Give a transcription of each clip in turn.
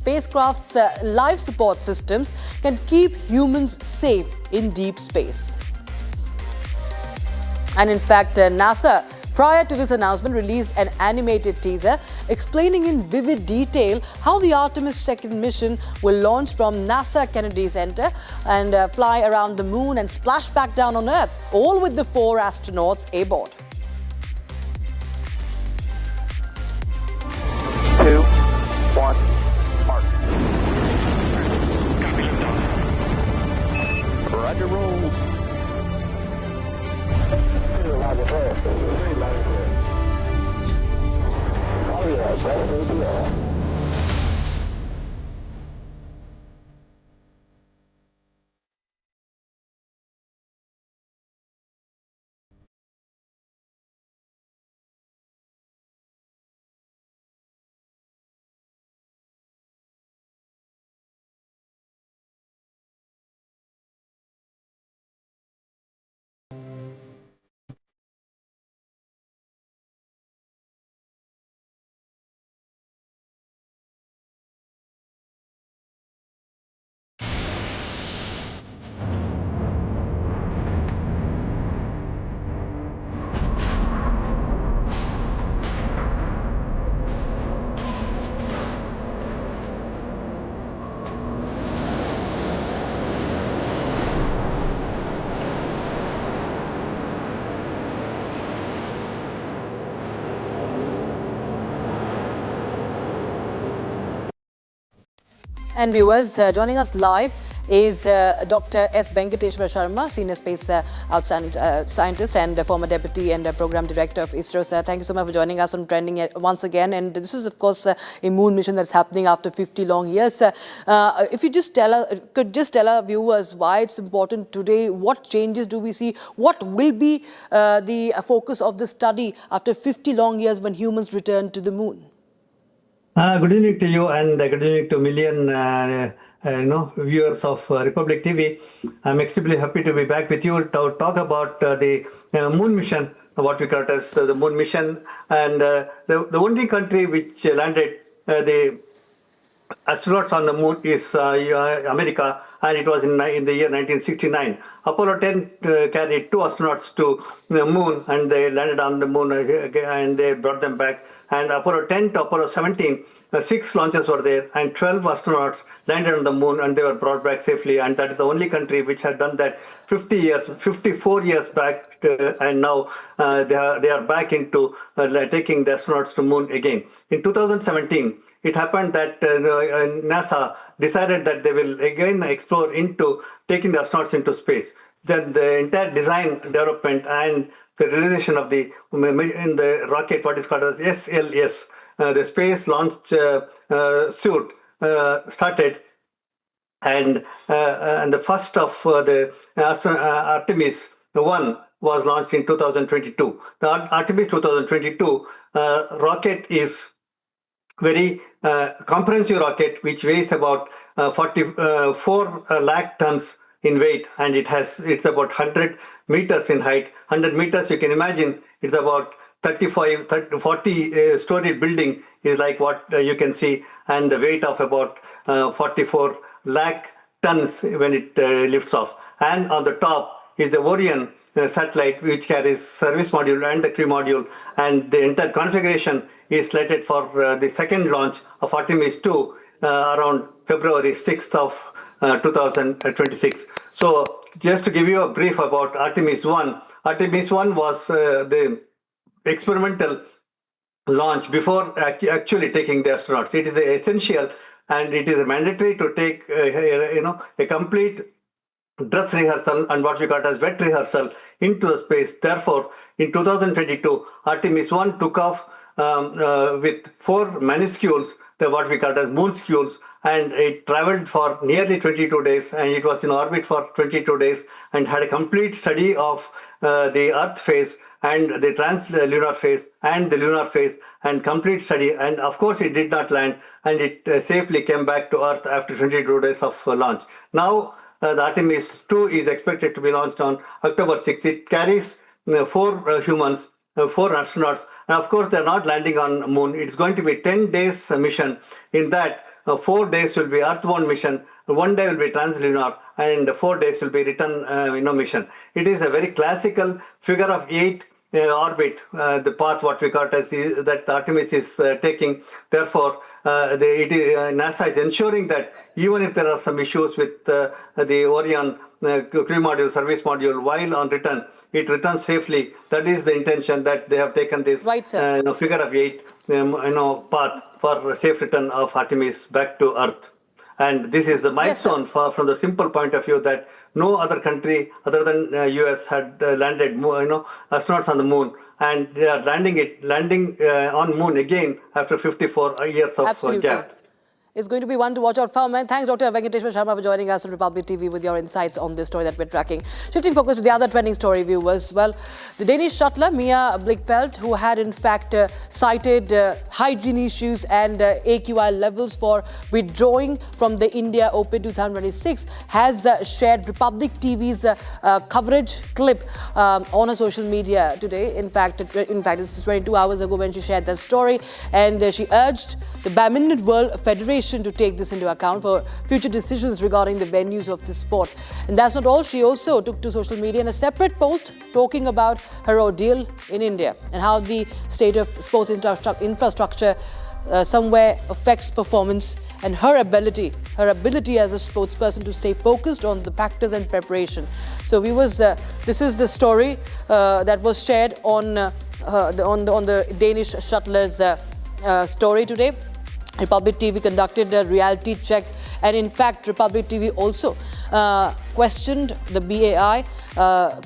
Spacecraft's life support systems can keep humans safe in deep space. And in fact, NASA, prior to this announcement, released an animated teaser explaining in vivid detail how the Artemis II mission will launch from NASA Kennedy Center and fly around the moon and splash back down on Earth, all with the 4 astronauts aboard. 2, 1, mark. Copy liftoff. Roger, roll. Oh yeah, brand new deal. And viewers, joining us live is Dr. S. Venkateshwar Sharma, Senior Space Scientist and former Deputy and Program Director of ISRO. Sir, thank you so much for joining us on Trending once again. And this is, of course, a moon mission that's happening after 50 long years. If you could just tell our viewers why it's important today, what changes do we see, what will be the focus of the study after 50 long years when humans return to the moon? Good evening to you and good evening to million viewers of Republic TV. I'm extremely happy to be back with you to talk about the moon mission, what we call it as the moon mission, and the only country which landed the astronauts on the moon is America, and it was in the year 1969. Apollo 10 carried 2 astronauts to the moon, and they landed on the moon and they brought them back. And Apollo 10 to Apollo 17, 6 launches were there, and 12 astronauts landed on the moon, and they were brought back safely. And that is the only country which had done that 54 years back, and now they are back into taking the astronauts to moon again. In 2017, it happened that NASA decided that they will again explore into taking the astronauts into space. Then the entire design, development, and the realization of the rocket, what is called as SLS, the Space Launch Suit, started. And the first of the Artemis I was launched in 2022. The Artemis 2022 rocket is very comprehensive rocket, which weighs about 44 lakh tons in weight, and it's about 100 meters in height. 100 meters, you can imagine, it's about 40 story building is like what you can see, and the weight of about 44 lakh tons when it lifts off. And on the top is the Orion satellite, which carries service module and the crew module, and the entire configuration is slated for the second launch of Artemis II around February 6th of 2026. So just to give you a brief about Artemis I, Artemis I was the experimental launch before actually taking the astronauts. It is essential and it is mandatory to take a complete dress rehearsal and what we call as wet rehearsal into the space. Therefore, in 2022, Artemis I took off with 4 minuscules, what we call as moonscules, and it traveled for nearly 22 days, and it was in orbit for 22 days and had a complete study of the Earth phase and the trans-lunar phase and the lunar phase, and complete study. And of course, it did not land, and it safely came back to Earth after 22 days of launch. Now, the Artemis II is expected to be launched on October 6th. It carries 4 humans, 4 astronauts, and of course, they're not landing on moon. It's going to be 10 days mission. In that, 4 days will be earthbound mission, 1 day will be translunar, and 4 days will be return mission. It is a very classical figure of 8 orbit, the path what we call it as that Artemis is taking. Therefore, NASA is ensuring that even if there are some issues with the Orion crew module, service module, while on return, it returns safely. That is the intention that they have taken this Right, sir. figure of 8 path for safe return of Artemis back to Earth. And this is the milestone from the simple point of view that no other country other than US had landed astronauts on the moon, and they are landing on moon again after 54 years of Absolutely. gap. It's going to be one to watch out for. And thanks, Dr. Venkateshwar Sharma, for joining us on Republic TV with your insights on this story that we're tracking. Shifting focus to the other trending story, viewers. Well, the Danish shuttler Mia Blichfeldt, who had in fact cited hygiene issues and AQI levels for withdrawing from the India Open 2026, has shared Republic TV's coverage clip on her social media today. In fact, this is 22 hours ago when she shared that story, and she urged the Badminton World Federation to take this into account for future decisions regarding the venues of this sport. And that's not all. She also took to social media in a separate post talking about her ordeal in India and how the state of sports infrastructure somewhere affects performance and her ability as a sportsperson to stay focused on the practice and preparation. So viewers, this is the story that was shared on the Danish shuttler's story today. Republic TV conducted a reality check, and in fact Republic TV also questioned the BAI,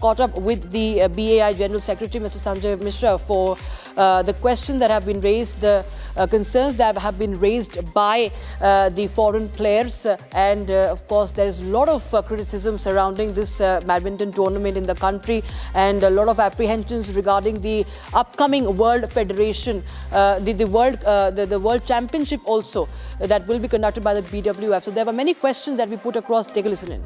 caught up with the BAI General Secretary Mr. Sanjay Mishra for the questions that have been raised, the concerns that have been raised by the foreign players, and of course there is a lot of criticism surrounding this badminton tournament in the country, and a lot of apprehensions regarding the upcoming World Federation, the World Championship also that will be conducted by the BWF. So there were many questions that we put across. Take a listen in.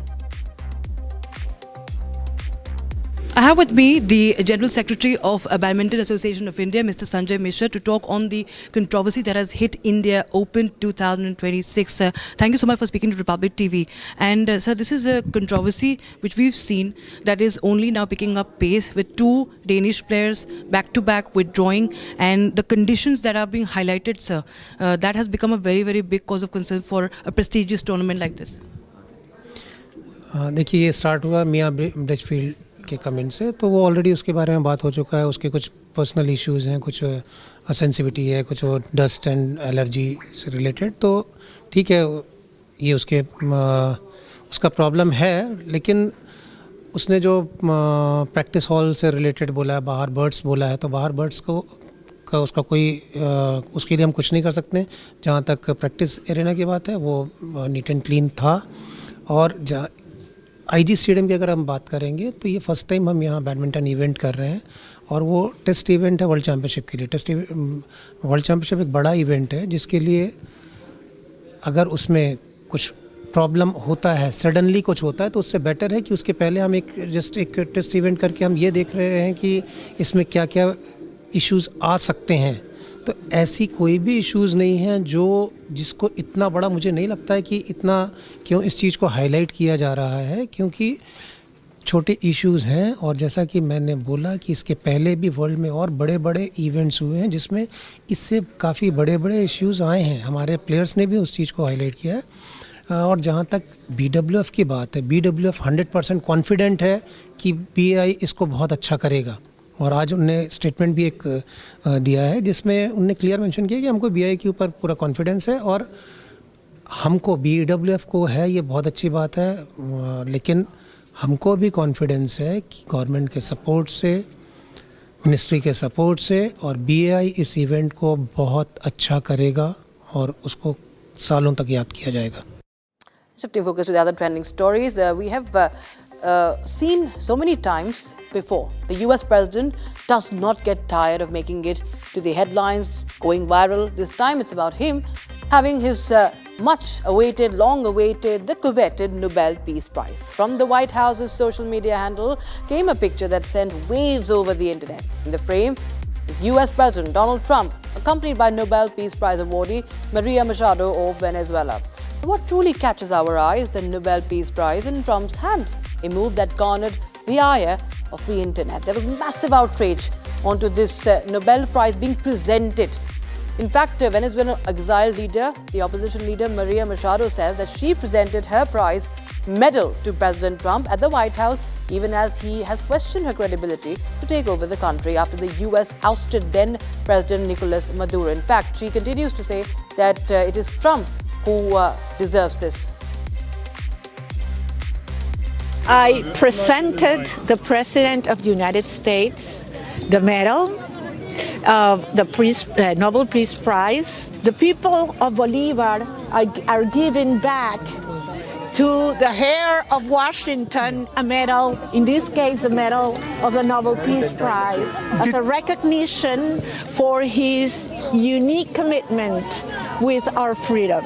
I have with me the General Secretary of Badminton Association of India, Mr. Sanjay Mishra, to talk on the controversy that has hit India Open 2026. Thank you so much for speaking to Republic TV. And sir, this is a controversy which we've seen that is only now picking up pace with 2 Danish players back-to-back withdrawing, and the conditions that are being highlighted, sir, that has become a very, very big cause of concern for a prestigious tournament like this. देखिए, ये start हुआ मियाँ ब्लिचफील्ड के comment से, तो वो already उसके बारे में बात हो चुका है. उसके कुछ पर्सनल इश्यूज़ हैं, कुछ सेंसिटिविटी है, कुछ डस्ट एंड एलर्जी से रिलेटेड. तो ठीक है, ये उसका प्रॉब्लम है, लेकिन उसने जो प्रैक्टिस हॉल से रिलेटेड बोला है, बाहर बर्ड्स बोला है, तो बाहर बर्ड्स का उसका कोई उसके लिए हम कुछ नहीं कर सकते. जहाँ तक प्रैक्टिस एरिना की बात है, वो नीट एंड क्लीन था. और आईजी स्टेडियम की अगर हम बात करेंगे तो ये फर्स्ट टाइम हम यहाँ बैडमिंटन इवेंट कर रहे हैं, और वो टेस्ट इवेंट है वर्ल्ड चैम्पियनशिप के लिए. वर्ल्ड चैम्पियनशिप एक बड़ा इवेंट है, जिसके लिए अगर उसमें कुछ प्रॉब्लम होता है, सडनली कुछ होता है, तो उससे बेटर है कि उसके पहले हम एक टेस्ट इवेंट करके हम ये देख रहे हैं कि इसमें क्या क्या इश्यूज़ आ सकते हैं. तो ऐसी कोई भी इश्यूज़ नहीं हैं जिसको इतना बड़ा, मुझे नहीं लगता है कि इतना क्यों इस चीज़ को हाईलाइट किया जा रहा है, क्योंकि छोटे इश्यूज़ हैं. और जैसा कि मैंने बोला कि इसके पहले भी वर्ल्ड में और बड़े बड़े इवेंट्स हुए हैं जिसमें इससे काफ़ी बड़े बड़े इश्यूज़ आए हैं. हमारे प्लेयर्स ने भी उस चीज़ को हाईलाइट किया है. और जहाँ तक BWF की बात है, BWF 100% कॉन्फिडेंट है कि BAI इसको बहुत अच्छा करेगा. और आज उनने स्टेटमेंट भी एक दिया है जिसमें उनने क्लियर मेंशन किया कि हमको BAI के ऊपर पूरा कॉन्फिडेंस है, और हमको BWF को है, ये बहुत अच्छी बात है, लेकिन हमको भी कॉन्फिडेंस है कि गवर्नमेंट के सपोर्ट से, मिनिस्ट्री के सपोर्ट से, और BAI इस इवेंट को बहुत अच्छा करेगा और उसको सालों तक याद किया जाएगा. Shifting focus to the other trending stories, we have seen so many times before. The US president does not get tired of making it to the headlines, going viral. This time it's about him having his much awaited, long awaited, the coveted Nobel Peace Prize. From the White House's social media handle came a picture that sent waves over the internet. In the frame is is US President Donald Trump, accompanied by Nobel Peace Prize awardee Maria Machado of Venezuela. What truly catches our eye is the Nobel Peace Prize in Trump's hands, a move that garnered the ire of the internet. There was massive outrage onto this Nobel Prize being presented. In fact, Venezuelan exiled leader, the opposition leader Maria Machado, says that she presented her prize medal to President Trump at the White House, even as he has questioned her credibility to take over the country after the US ousted then President Nicolas Maduro. In fact, she continues to say that it is Trump who deserves this. I presented the President of the United States the medal of the Nobel Peace Prize. The people of Bolivar are giving back to the heir of Washington a medal, in this case the medal of the Nobel Peace Prize, as a recognition for his unique commitment with our freedom.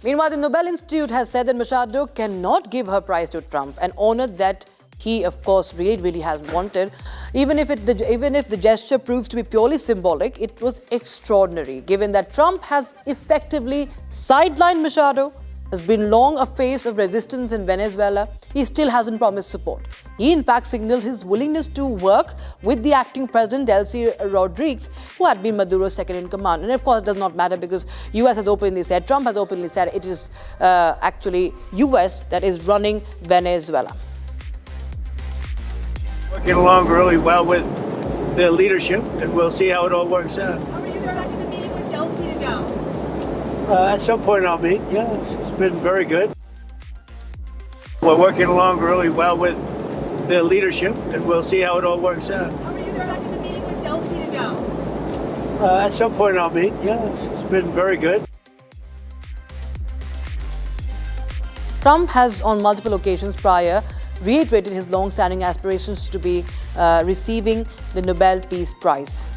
Meanwhile, the Nobel Institute has said that Machado cannot give her prize to Trump, an honor that he, of course, really has wanted. Even if the gesture proves to be purely symbolic, it was extraordinary, given that Trump has effectively sidelined Machado, has been long a face of resistance in Venezuela. He still hasn't promised support. He, in fact, signaled his willingness to work with the acting president, Delcy Rodriguez, who had been Maduro's second in command. And of course, it does not matter because US has openly said, Trump has openly said, it is actually US that is running Venezuela. Working along really well with the leadership, and we'll see how it all works out. Are you back in the meeting with Delcy to go? At some point I'll meet. Yes, it's been very good. We're working along really well with the leadership, and we'll see how it all works out. Are you back in the meeting with Delcy to go? At some point I'll meet. Yes, it's been very good. Trump has, on multiple occasions prior, reiterated his long-standing aspirations to be receiving the Nobel Peace Prize.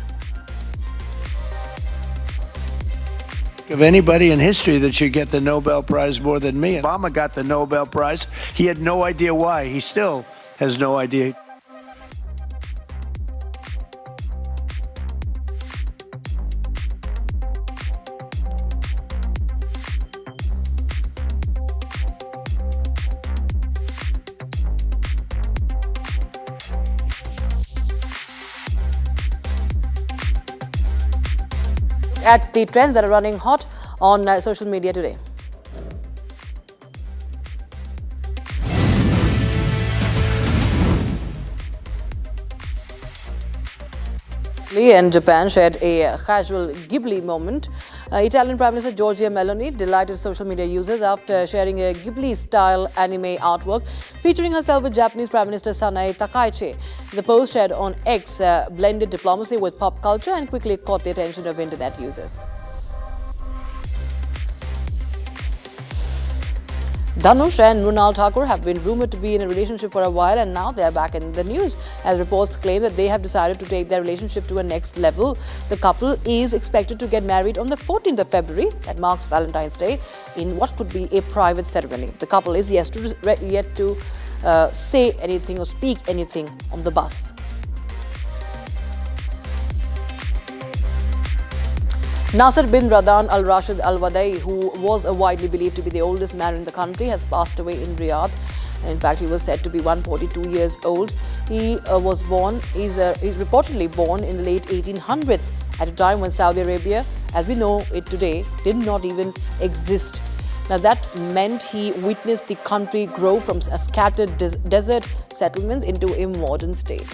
Of anybody in history that should get the Nobel Prize more than me. Obama got the Nobel Prize. He had no idea why. He still has no idea. At the trends that are running hot on social media today. Italy and Japan shared a casual Ghibli moment. Italian Prime Minister Giorgia Meloni delighted social media users after sharing a Ghibli-style anime artwork featuring herself with Japanese Prime Minister Sanae Takaichi. The post shared on X blended diplomacy with pop culture and quickly caught the attention of internet users. Dhanush and Mrunal Thakur have been rumored to be in a relationship for a while, and now they are back in the news as reports claim that they have decided to take their relationship to a next level. The couple is expected to get married on the 14th of February, that marks Valentine's Day, in what could be a private ceremony. The couple is yet to say anything or speak anything on the bus. Nasser bin Radan Al Rashid Al Wadai, who was widely believed to be the oldest man in the country, has passed away in Riyadh. In fact, he was said to be 142 years old. He was born, he's reportedly born in the late 1800s, at a time when Saudi Arabia, as we know it today, did not even exist. Now that meant he witnessed the country grow from a scattered desert settlements into a modern state.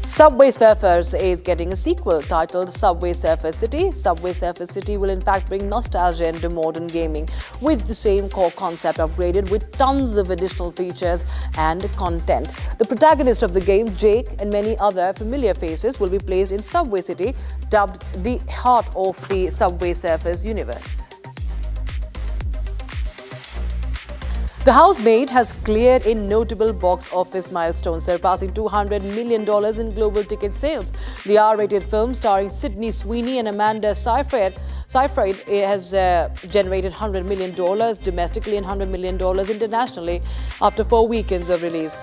Subway Surfers is getting a sequel titled Subway Surfer City. Subway Surfer City will in fact bring nostalgia into modern gaming with the same core concept upgraded with tons of additional features and content. The protagonist of the game, Jake, and many other familiar faces will be placed in Subway City, dubbed the heart of the Subway Surfers universe. The Housemaid has cleared a notable box office milestone, surpassing $200 million in global ticket sales. The R-rated film starring Sydney Sweeney and Amanda Seyfried has generated $100 million domestically and $100 million internationally after 4 weekends of release.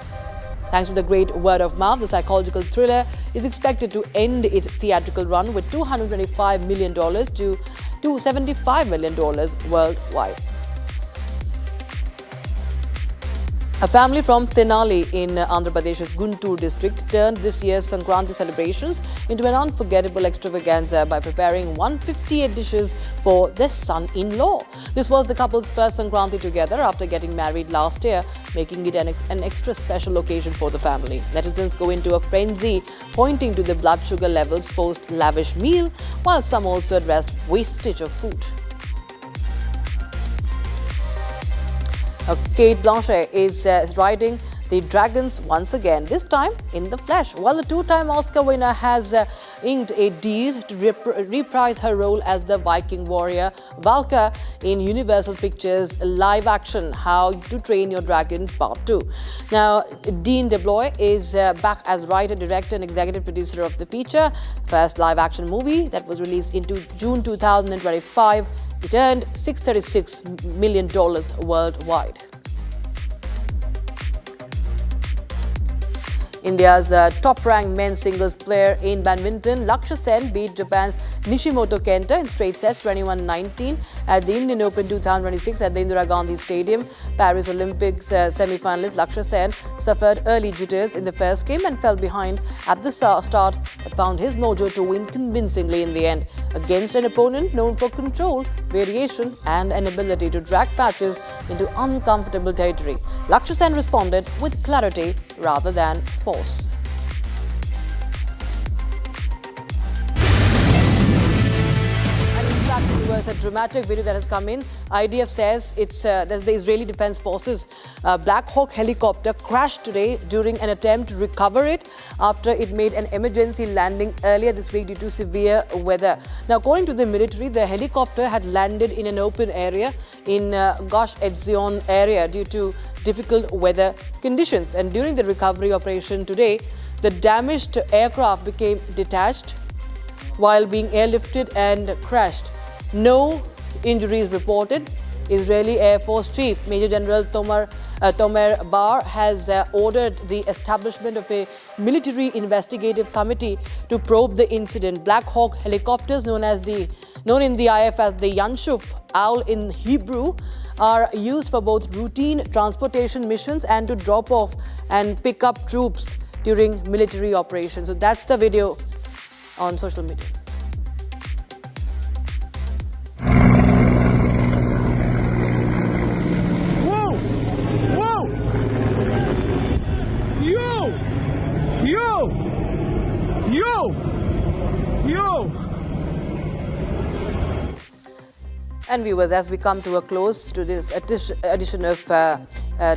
Thanks to the great word of mouth, the psychological thriller is expected to end its theatrical run with $225 million to $275 million worldwide. A family from Tenali in Andhra Pradesh's Guntur district turned this year's Sankranti celebrations into an unforgettable extravaganza by preparing 158 dishes for their son-in-law. This was the couple's first Sankranti together after getting married last year, making it an extra special occasion for the family. Netizens go into a frenzy, pointing to the blood sugar levels post-lavish meal, while some also addressed wastage of food. Kate Blanchett is riding the dragons once again, this time in the flesh. While the two-time Oscar winner has inked a deal to reprise her role as the Viking warrior Valka in Universal Pictures' live-action How to Train Your Dragon Part 2. Now, Dean DeBlois is back as writer, director and executive producer of the feature, first live-action movie that was released in June 2025. It earned $636 million worldwide. India's top-ranked men's singles player in badminton, Lakshya Sen beat Japan's Nishimoto Kenta in straight sets 21-19 at the Indian Open 2026 at the Indira Gandhi Stadium. Paris Olympics semi-finalist Lakshya Sen suffered early jitters in the first game and fell behind at the start, but found his mojo to win convincingly in the end against an opponent known for control, variation and an ability to drag matches into uncomfortable territory. Lakshya Sen responded with clarity rather than force. A dramatic video that has come in. IDF says it's that the Israeli Defense Forces Black Hawk helicopter crashed today during an attempt to recover it after it made an emergency landing earlier this week due to severe weather. Now, according to the military, the helicopter had landed in an open area in Gush Etzion area due to difficult weather conditions. And during the recovery operation today, the damaged aircraft became detached while being airlifted and crashed. No injuries reported. Israeli Air Force Chief Major General Tomer Bar has ordered the establishment of a military investigative committee to probe the incident. Black Hawk helicopters, known in the IF as the Yanshuf Owl in Hebrew, are used for both routine transportation missions and to drop off and pick up troops during military operations. So that's the video on social media. And viewers, as we come to a close to this edition of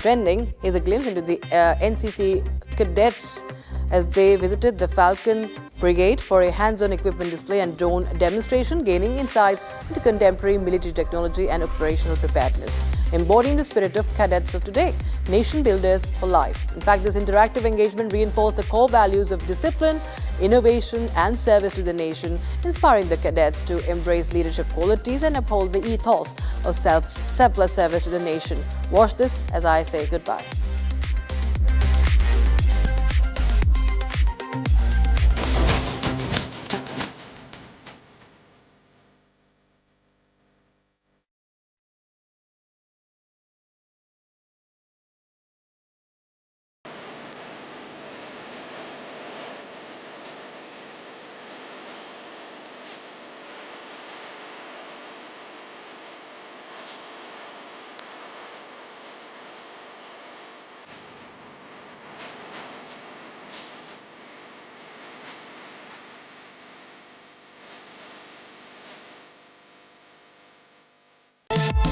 Trending, here's a glimpse into the NCC cadets as they visited the Falcon Brigade for a hands-on equipment display and drone demonstration, gaining insights into contemporary military technology and operational preparedness, embodying the spirit of cadets of today, nation builders for life. In fact, this interactive engagement reinforced the core values of discipline, innovation and service to the nation, inspiring the cadets to embrace leadership qualities and uphold the ethos of selfless service to the nation. Watch this as I say goodbye.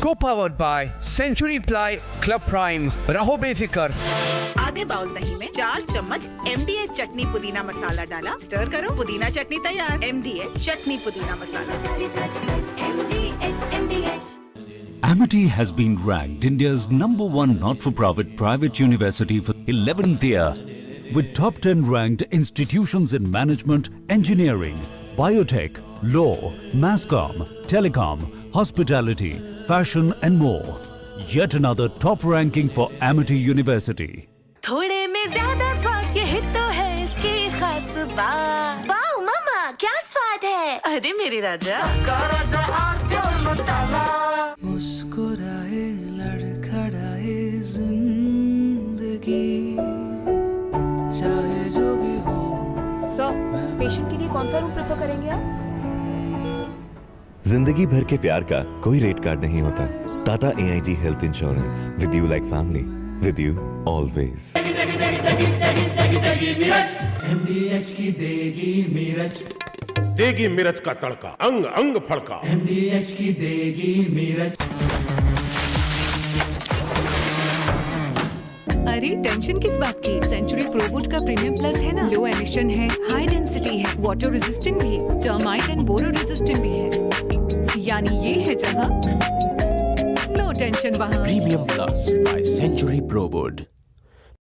Co-powered by Century Ply Club Prime. रहो बेफिक्र। आधे bowl दही में 4 चम्मच MDH चटनी पुदीना मसाला डाला, stir करो, पुदीना चटनी तैयार। MDH चटनी पुदीना मसाला। Amity has been ranked India's #1 not-for-profit private university for 11th year, with top 10 ranked institutions in management, engineering, biotech, law, masscom, telecom, hospitality, fashion and more. Yet another top ranking for Amity University. थोड़े में ज़्यादा स्वाद है। अरे मेरे राजा, मुस्कुराए लड़खड़ाए जिंदगी, चाहे जो भी हो। सर, पेशेंट के लिए कौन सा रूम प्रेफर करेंगे आप? जिंदगी भर के प्यार का कोई रेट कार्ड नहीं होता। Tata AIG health insurance, with you like family, with you always. MDH की देगी मिर्च, देगी मिर्च का तड़का, अंग अंग फड़का। MDH की देगी मिर्च। अरे टेंशन किस बात की? सेंचुरी प्रोवुड का प्रीमियम प्लस है ना, लो एमिशन है, हाई डेंसिटी है, वाटर रेजिस्टेंट भी है, टर्माइट एंड बोरो रेजिस्टेंट भी है। यानी ये है जहाँ नो टेंशन वहाँ। Premium plus by Century Prowud.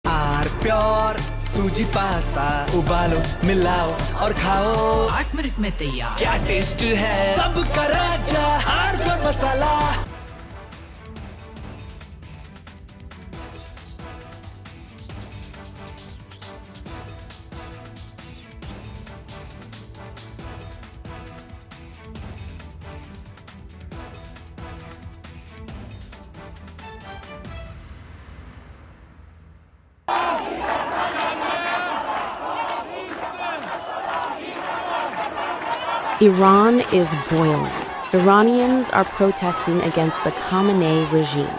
Our pure सूजी पास्ता, उबालो मिलाओ और खाओ, 8 मिनट में तैयार। क्या टेस्ट है सबका राजा, R pure masala. Iran is boiling. Iranians are protesting against the Khamenei regime.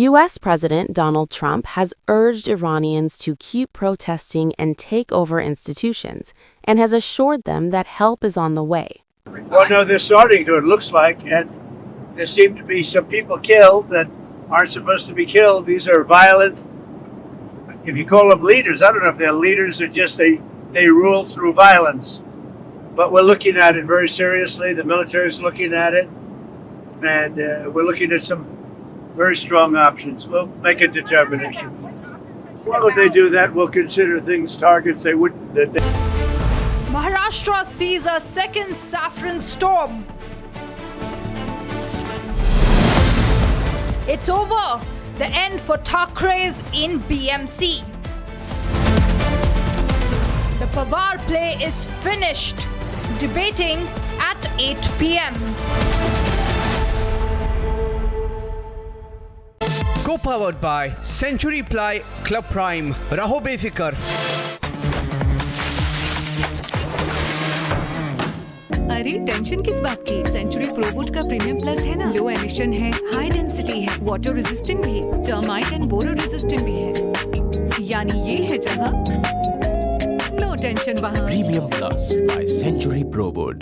U.S. President Donald Trump has urged Iranians to keep protesting and take over institutions, and has assured them that help is on the way. Well, no, they're starting to, it looks like, and there seem to be some people killed that aren't supposed to be killed. These are violent, if you call them leaders, I don't know if they're leaders or just they rule through violence. But we're looking at it very seriously. The military is looking at it, and we're looking at some very strong options. We'll make a determination. Well, if they do that, we'll consider things targets they wouldn't. Maharashtra sees a second saffron storm. It's over. The end for Thakre's in BMC. The Pawar play is finished. Debating at 8 p.m. Co-powered by Century Ply Club Prime. Raho befikar. अरे tension किस बात की? Century प्रोवुड का premium plus है ना, लो emission है, high density है, water resistant भी है, टर्माइट एंड बोरो रेजिस्टेंट भी है। यानी ये है जहाँ नो टेंशन वहाँ। Premium plus by Century Prowud.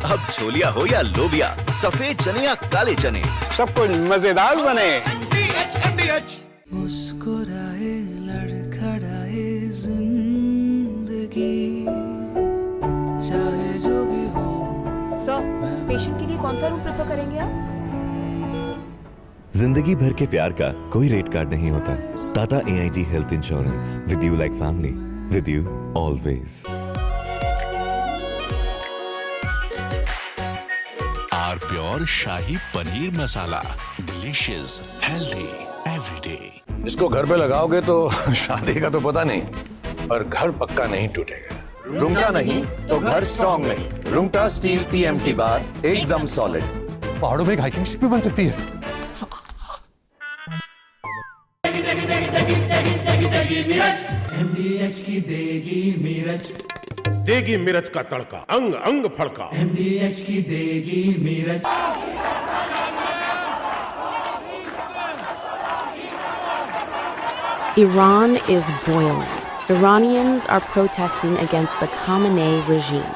अब छोलिया हो या लोबिया, सफेद चने या काले चने, सब कुछ मजेदार बने। मुस्कुराए लड़खड़ाए जिंदगी, चाहे जो भी हो। सर, पेशेंट के लिए कौन सा रूम प्रेफर करेंगे आप? जिंदगी भर के प्यार का कोई रेट कार्ड नहीं होता। Tata AIG health insurance, with you like family, with you always. Our pure shahi paneer masala, delicious, healthy everyday. इसको घर पे लगाओगे तो शादी का तो पता नहीं, पर घर पक्का नहीं टूटेगा। रुंगटा नहीं तो घर स्ट्रॉन्ग नहीं। रुंगटा स्टील TMT बार एकदम सॉलिड। पहाड़ों में एक हाइकिंग शिप भी बन सकती है। MDH की देगी मिर्च, देगी मिर्च का तड़का, अंग अंग फड़का। MDH की देगी मिर्च। Iran is boiling. Iranians are protesting against the Khamenei regime.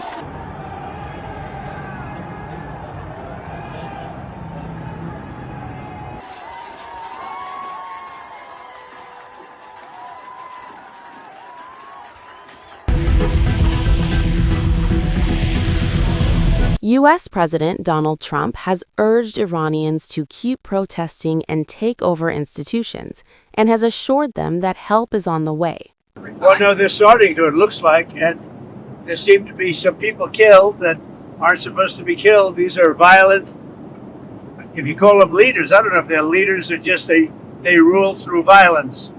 U.S. President Donald Trump has urged Iranians to keep protesting and take over institutions, and has assured them that help is on the way. Well, no, they're starting to, it looks like, and there seem to be some people killed that aren't supposed to be killed. These are violent, if you call them leaders, I don't know if they're leaders or just they rule through violence.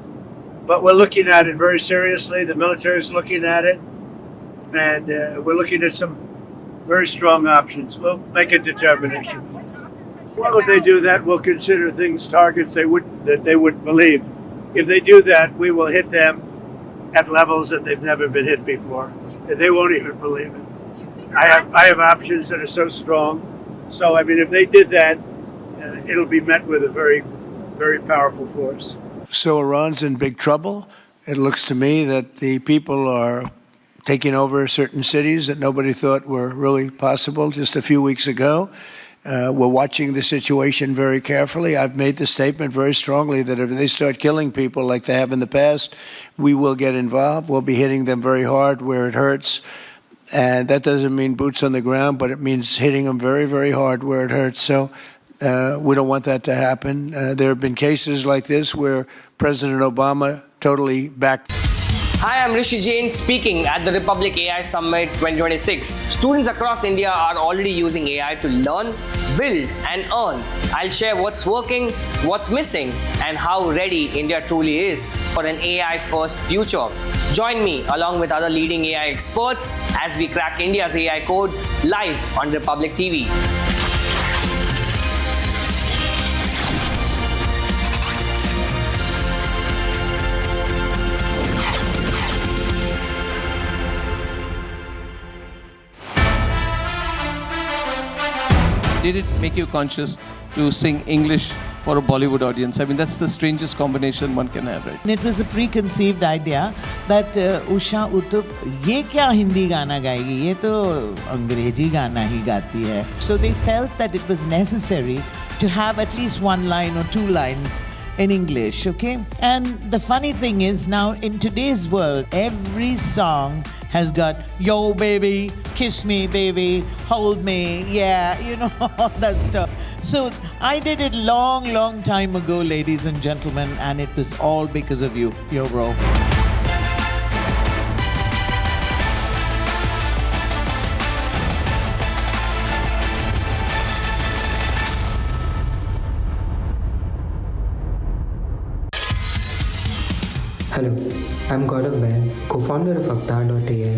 But we're looking at it very seriously. The military is looking at it, and we're looking at some very strong options. We'll make a determination. Well, if they do that, we'll consider things targets that they wouldn't believe. If they do that, we will hit them at levels that they've never been hit before. And they won't even believe it. I have options that are so strong. So, I mean, if they did that, it'll be met with a very, very powerful force. So Iran's in big trouble. It looks to me that the people are taking over certain cities that nobody thought were really possible just a few weeks ago. We're watching the situation very carefully. I've made the statement very strongly that if they start killing people like they have in the past, we will get involved. We'll be hitting them very hard where it hurts. And that doesn't mean boots on the ground, but it means hitting them very, very hard where it hurts. So we don't want that to happen. There have been cases like this where President Obama totally backed. Hi, I'm Rishi Jain speaking at the Republic AI Summit 2026. Students across India are already using AI to learn, build and earn. I'll share what's working, what's missing and how ready India truly is for an AI-first future. Join me along with other leading AI experts as we crack India's AI code live on Republic TV. Did it make you conscious to sing English for a Bollywood audience? I mean, that's the strangest combination one can have, right? It was a preconceived idea that Usha Uttup, ये क्या हिंदी गाना गाएगी? ये तो अंग्रेजी गाना ही गाती है. So they felt that it was necessary to have at least one line or two lines in English, okay? And the funny thing is now in today's world, every song has got yo baby, kiss me baby, hold me, yeah, you know, all that stuff. So I did it long time ago, ladies and gentlemen, and it was all because of you, yo bro. Hello, I'm Gaurav Bain, co-founder of Avatar.ai,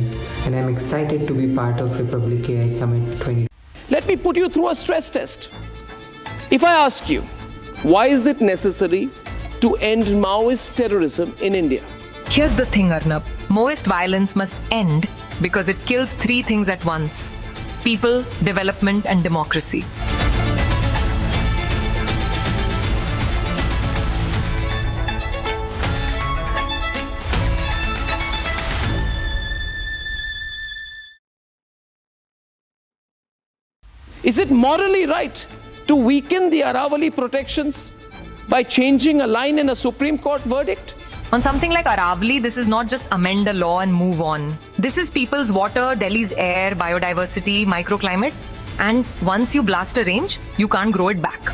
and I'm excited to be part of Republic AI Summit 20. Let me put you through a stress test. If I ask you, why is it necessary to end Maoist terrorism in India? Here's the thing, Arnab. Maoist violence must end because it kills three things at once: people, development, and democracy. Is it morally right to weaken the Aravali protections by changing a line in a Supreme Court verdict? On something like Aravali, this is not just amend a law and move on. This is people's water, Delhi's air, biodiversity, microclimate. And once you blast a range, you can't grow it back.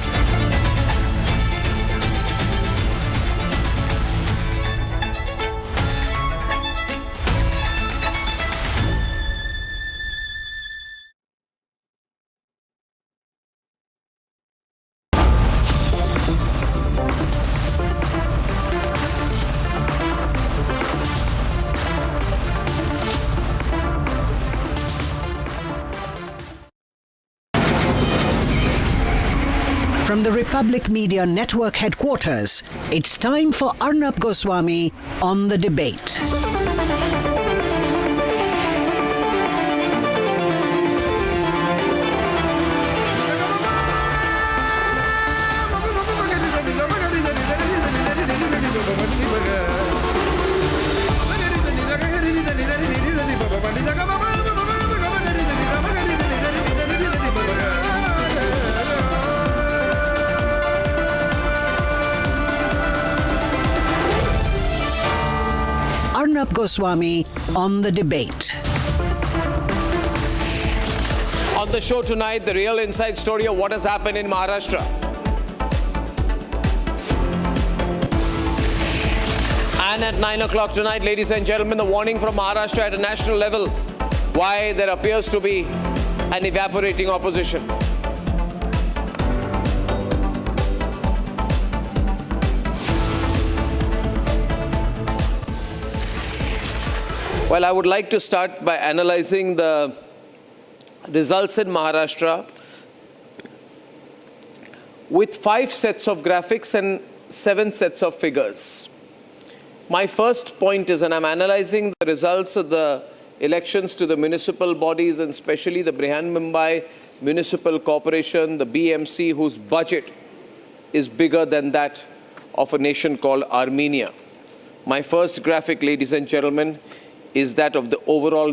From the Republic Media Network headquarters, it's time for Arnab Goswami on The Debate. Arnab Goswami on The Debate. On the show tonight, the real inside story of what has happened in Maharashtra. And at 9 o'clock tonight, ladies and gentlemen, the warning from Maharashtra at a national level, why there appears to be an evaporating opposition. Well, I would like to start by analyzing the results in Maharashtra with 5 sets of graphics and 7 sets of figures. My first point is, and I'm analyzing the results of the elections to the municipal bodies and especially the Brihan-Mumbai Municipal Corporation, the BMC, whose budget is bigger than that of a nation called Armenia. My first graphic, ladies and gentlemen, is that of the overall